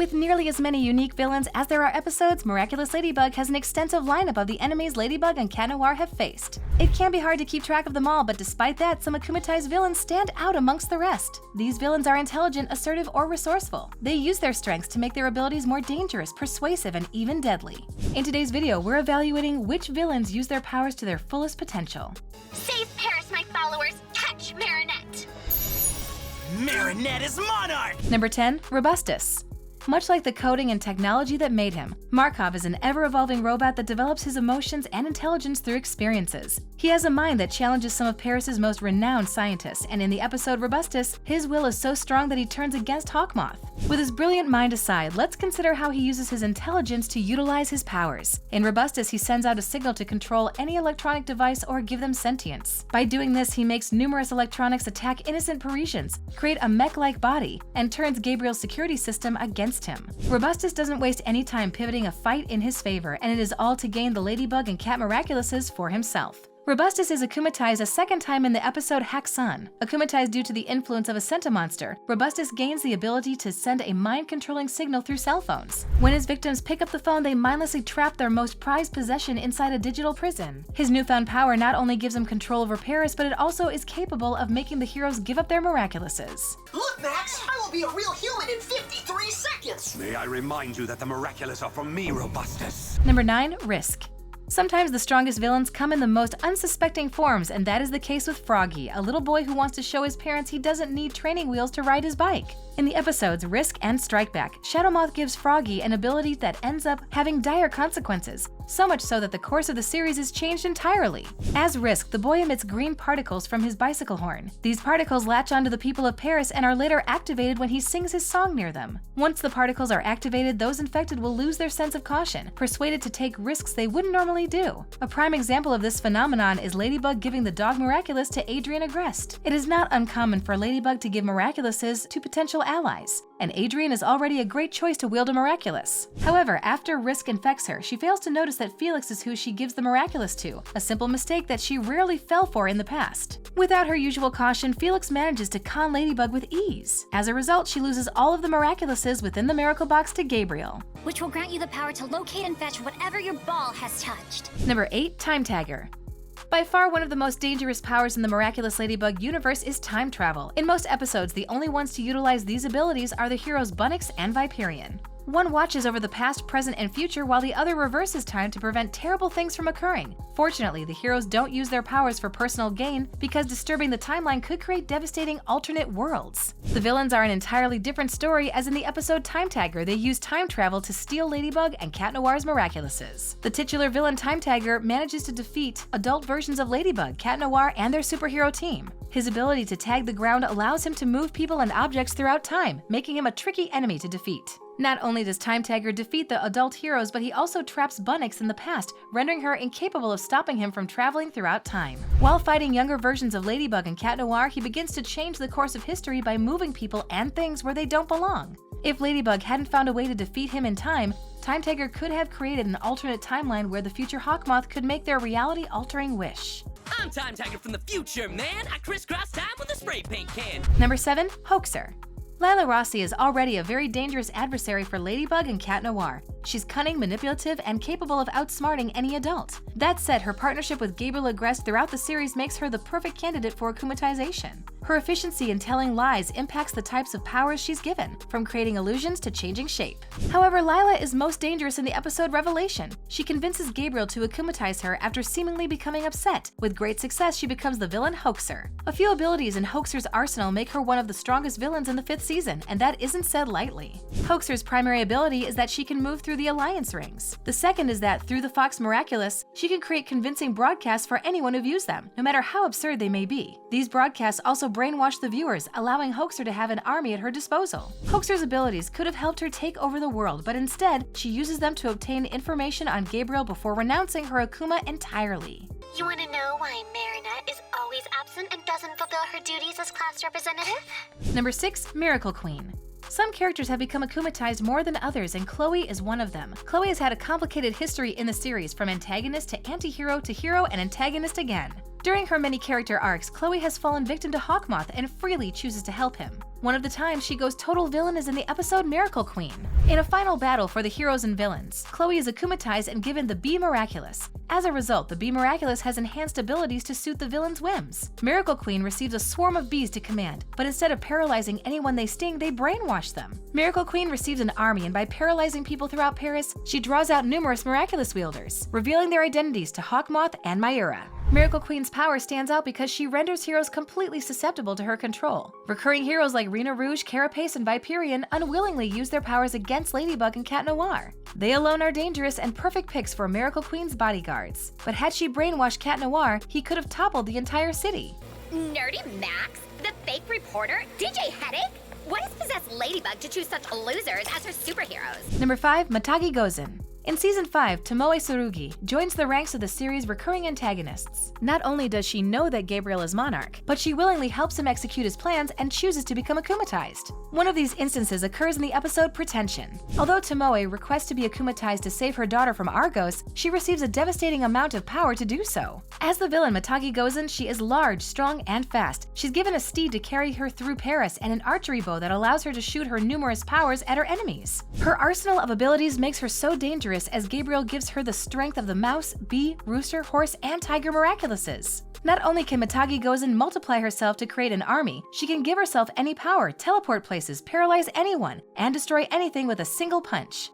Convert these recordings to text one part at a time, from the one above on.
With nearly as many unique villains as there are episodes, Miraculous Ladybug has an extensive lineup of the enemies Ladybug and Cat Noir have faced. It can be hard to keep track of them all, but despite that, some Akumatized villains stand out amongst the rest. These villains are intelligent, assertive, or resourceful. They use their strengths to make their abilities more dangerous, persuasive, and even deadly. In today's video, we're evaluating which villains use their powers to their fullest potential. Save Paris, my followers! Catch Marinette! Marinette is monarch! Number 10. Robustus. Much like the coding and technology that made him, Markov is an ever-evolving robot that develops his emotions and intelligence through experiences. He has a mind that challenges some of Paris's most renowned scientists, and in the episode Robustus, his will is so strong that he turns against Hawkmoth. With his brilliant mind aside, let's consider how he uses his intelligence to utilize his powers. In Robustus, he sends out a signal to control any electronic device or give them sentience. By doing this, he makes numerous electronics attack innocent Parisians, create a mech-like body, and turns Gabriel's security system against him. Robustus doesn't waste any time pivoting a fight in his favor, and it is all to gain the Ladybug and Cat Miraculouses for himself. Robustus is akumatized a second time in the episode Hack-Sun. Akumatized due to the influence of a centimonster, Robustus gains the ability to send a mind-controlling signal through cell phones. When his victims pick up the phone, they mindlessly trap their most prized possession inside a digital prison. His newfound power not only gives him control over Paris, but it also is capable of making the heroes give up their Miraculouses. Look, Max! I will be a real human in 53 seconds! May I remind you that the Miraculous are from me, Robustus. Number 9. Risk. Sometimes the strongest villains come in the most unsuspecting forms, and that is the case with Froggy, a little boy who wants to show his parents he doesn't need training wheels to ride his bike. In the episodes Risk and Strike Back, Shadowmoth gives Froggy an ability that ends up having dire consequences, so much so that the course of the series is changed entirely. As Risk, the boy emits green particles from his bicycle horn. These particles latch onto the people of Paris and are later activated when he sings his song near them. Once the particles are activated, those infected will lose their sense of caution, persuaded to take risks they wouldn't normally do. A prime example of this phenomenon is Ladybug giving the dog Miraculous to Adrien Agreste. It is not uncommon for Ladybug to give Miraculouses to potential allies, and Adrien is already a great choice to wield a Miraculous. However, after Risk infects her, she fails to notice that Felix is who she gives the Miraculous to, a simple mistake that she rarely fell for in the past. Without her usual caution, Felix manages to con Ladybug with ease. As a result, she loses all of the Miraculouses within the Miracle Box to Gabriel, Which will grant you the power to locate and fetch whatever your ball has touched. Number 8. Time Tagger. By far one of the most dangerous powers in the Miraculous Ladybug universe is time travel. In most episodes, the only ones to utilize these abilities are the heroes Bunnix and Viperion. One watches over the past, present, and future while the other reverses time to prevent terrible things from occurring. Fortunately, the heroes don't use their powers for personal gain because disturbing the timeline could create devastating alternate worlds. The villains are an entirely different story, as in the episode Time Tagger, they use time travel to steal Ladybug and Cat Noir's Miraculouses. The titular villain Time Tagger manages to defeat adult versions of Ladybug, Cat Noir, and their superhero team. His ability to tag the ground allows him to move people and objects throughout time, making him a tricky enemy to defeat. Not only does Time Tagger defeat the adult heroes, but he also traps Bunnix in the past, rendering her incapable of stopping him from traveling throughout time. While fighting younger versions of Ladybug and Cat Noir, he begins to change the course of history by moving people and things where they don't belong. If Ladybug hadn't found a way to defeat him in time, Time Tagger could have created an alternate timeline where the future Hawkmoth could make their reality-altering wish. I'm Time Tagger from the future, man! I crisscross time with a spray paint can! Number 7. Hoaxer. Lila Rossi is already a very dangerous adversary for Ladybug and Cat Noir. She's cunning, manipulative, and capable of outsmarting any adult. That said, her partnership with Gabriel Agreste throughout the series makes her the perfect candidate for akumatization. Her efficiency in telling lies impacts the types of powers she's given, from creating illusions to changing shape. However, Lila is most dangerous in the episode Revelation. She convinces Gabriel to akumatize her after seemingly becoming upset. With great success, she becomes the villain Hoaxer. A few abilities in Hoaxer's arsenal make her one of the strongest villains in the 5th season, and that isn't said lightly. Hoaxer's primary ability is that she can move through the Alliance rings. The second is that, through the Fox Miraculous, she can create convincing broadcasts for anyone who views them, no matter how absurd they may be. These broadcasts also brainwash the viewers, allowing Hoaxer to have an army at her disposal. Hoaxer's abilities could have helped her take over the world, but instead, she uses them to obtain information on Gabriel before renouncing her Akuma entirely. You want to know why Marinette is always absent and doesn't fulfill her duties as class representative? Number 6. Miracle Queen. Some characters have become akumatized more than others, and Chloe is one of them. Chloe has had a complicated history in the series, from antagonist to anti-hero to hero and antagonist again. During her many character arcs, Chloe has fallen victim to Hawkmoth and freely chooses to help him. One of the times she goes total villain is in the episode Miracle Queen. In a final battle for the heroes and villains, Chloe is akumatized and given the Be Miraculous. As a result, the Be Miraculous has enhanced abilities to suit the villain's whims. Miracle Queen receives a swarm of bees to command, but instead of paralyzing anyone they sting, they brainwash them. Miracle Queen receives an army, and by paralyzing people throughout Paris, she draws out numerous miraculous wielders, revealing their identities to Hawkmoth and Myra. Miracle Queen's power stands out because she renders heroes completely susceptible to her control. Recurring heroes like Rena Rouge, Carapace, and Viperion unwillingly use their powers against Ladybug and Cat Noir. They alone are dangerous and perfect picks for Miracle Queen's bodyguards. But had she brainwashed Cat Noir, he could have toppled the entire city. Nerdy Max? The fake reporter? DJ Headache? What has possessed Ladybug to choose such losers as her superheroes? Number 5. Matagi Gozen. In Season 5, Tomoe Tsurugi joins the ranks of the series' recurring antagonists. Not only does she know that Gabriel is Monarch, but she willingly helps him execute his plans and chooses to become akumatized. One of these instances occurs in the episode Pretension. Although Tomoe requests to be akumatized to save her daughter from Argos, she receives a devastating amount of power to do so. As the villain Matagi Gozen, she is large, strong, and fast. She's given a steed to carry her through Paris and an archery bow that allows her to shoot her numerous powers at her enemies. Her arsenal of abilities makes her so dangerous as Gabriel gives her the strength of the mouse, bee, rooster, horse, and tiger Miraculouses. Not only can Matagi Gozen multiply herself to create an army, she can give herself any power, teleport places, paralyze anyone, and destroy anything with a single punch.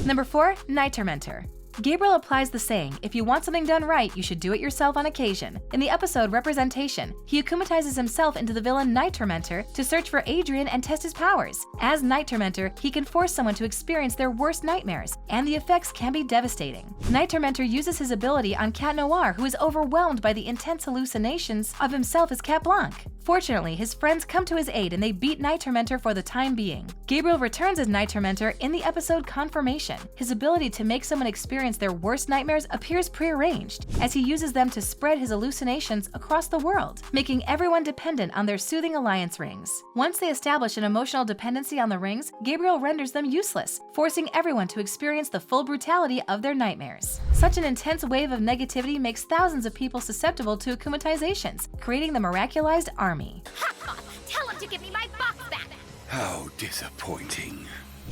Number 4. Night Tormentor. Gabriel applies the saying, if you want something done right, you should do it yourself on occasion. In the episode Representation, he akumatizes himself into the villain Night Tormentor to search for Adrian and test his powers. As Night Tormentor, he can force someone to experience their worst nightmares, and the effects can be devastating. Night Tormentor uses his ability on Cat Noir, who is overwhelmed by the intense hallucinations of himself as Cat Blanc. Fortunately, his friends come to his aid and they beat Night Tormentor for the time being. Gabriel returns as Night Tormentor in the episode Confirmation. His ability to make someone experience their worst nightmares appears prearranged, as he uses them to spread his hallucinations across the world, making everyone dependent on their soothing alliance rings. Once they establish an emotional dependency on the rings, Gabriel renders them useless, forcing everyone to experience the full brutality of their nightmares. Such an intense wave of negativity makes thousands of people susceptible to akumatizations, creating the Miraculized Army. Tell him to give me my box back! How disappointing.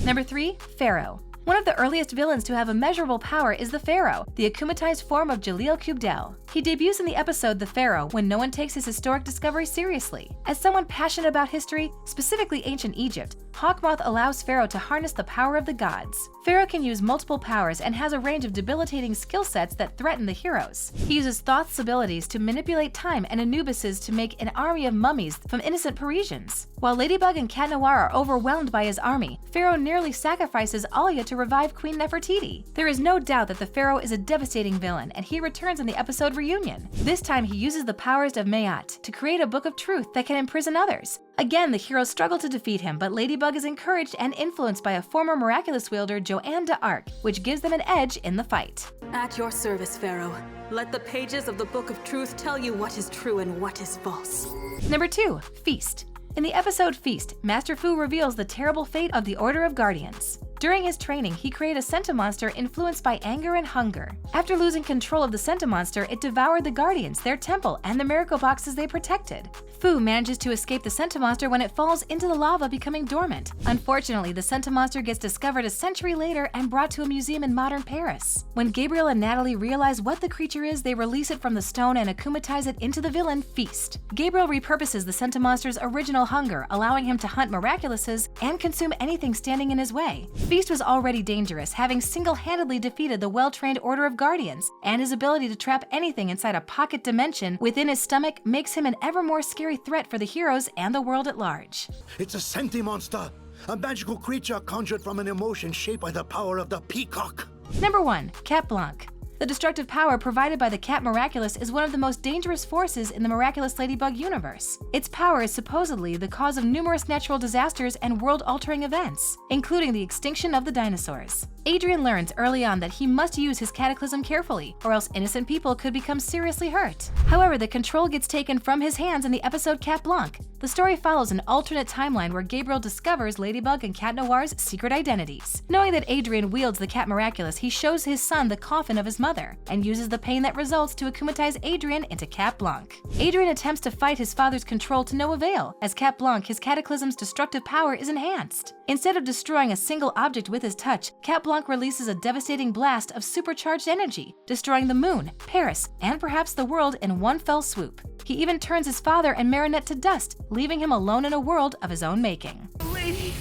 Number 3. Pharaoh. One of the earliest villains to have immeasurable power is the Pharaoh, the akumatized form of Jalil Kubdel. He debuts in the episode The Pharaoh when no one takes his historic discovery seriously. As someone passionate about history, specifically ancient Egypt, Hawkmoth allows Pharaoh to harness the power of the gods. Pharaoh can use multiple powers and has a range of debilitating skill sets that threaten the heroes. He uses Thoth's abilities to manipulate time and Anubis's to make an army of mummies from innocent Parisians. While Ladybug and Cat Noir are overwhelmed by his army, Pharaoh nearly sacrifices Alia to revive Queen Nefertiti. There is no doubt that the Pharaoh is a devastating villain, and he returns in the episode Reunion. This time he uses the powers of Mayat to create a book of truth that can imprison others. Again, the heroes struggle to defeat him, but Ladybug is encouraged and influenced by a former miraculous wielder, Joanne d'Arc, which gives them an edge in the fight. At your service, Pharaoh. Let the pages of the Book of Truth tell you what is true and what is false. Number 2. Feast. In the episode Feast, Master Fu reveals the terrible fate of the Order of Guardians. During his training, he created a Centimonster influenced by anger and hunger. After losing control of the Centimonster, it devoured the Guardians, their temple, and the miracle boxes they protected. Fu manages to escape the Centimonster when it falls into the lava, becoming dormant. Unfortunately, the Centimonster gets discovered a century later and brought to a museum in modern Paris. When Gabriel and Natalie realize what the creature is, they release it from the stone and akumatize it into the villain Feast. Gabriel repurposes the Centimonster's original hunger, allowing him to hunt Miraculouses and consume anything standing in his way. Feast was already dangerous, having single-handedly defeated the well-trained Order of Guardians, and his ability to trap anything inside a pocket dimension within his stomach makes him an ever more scary threat for the heroes and the world at large. It's a Centimonster, a magical creature conjured from an emotion shaped by the power of the peacock. Number 1. Cat Blanc. The destructive power provided by the Cat Miraculous is one of the most dangerous forces in the Miraculous Ladybug universe. Its power is supposedly the cause of numerous natural disasters and world-altering events, including the extinction of the dinosaurs. Adrian learns early on that he must use his cataclysm carefully, or else innocent people could become seriously hurt. However, the control gets taken from his hands in the episode Cat Blanc. The story follows an alternate timeline where Gabriel discovers Ladybug and Cat Noir's secret identities. Knowing that Adrien wields the Cat Miraculous, he shows his son the coffin of his mother and uses the pain that results to akumatize Adrien into Cat Blanc. Adrien attempts to fight his father's control to no avail. As Cat Blanc, his Cataclysm's destructive power is enhanced. Instead of destroying a single object with his touch, Cat Blanc releases a devastating blast of supercharged energy, destroying the moon, Paris, and perhaps the world in one fell swoop. He even turns his father and Marinette to dust, leaving him alone in a world of his own making. Lady,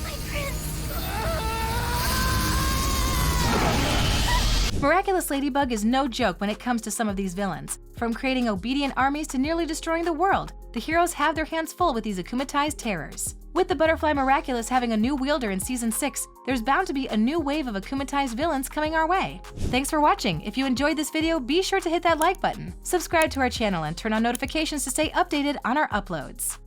my prince. Miraculous Ladybug is no joke when it comes to some of these villains. From creating obedient armies to nearly destroying the world, the heroes have their hands full with these akumatized terrors. With the Butterfly Miraculous having a new wielder in Season 6, there's bound to be a new wave of akumatized villains coming our way. Thanks for watching. If you enjoyed this video, be sure to hit that like button, subscribe to our channel, and turn on notifications to stay updated on our uploads.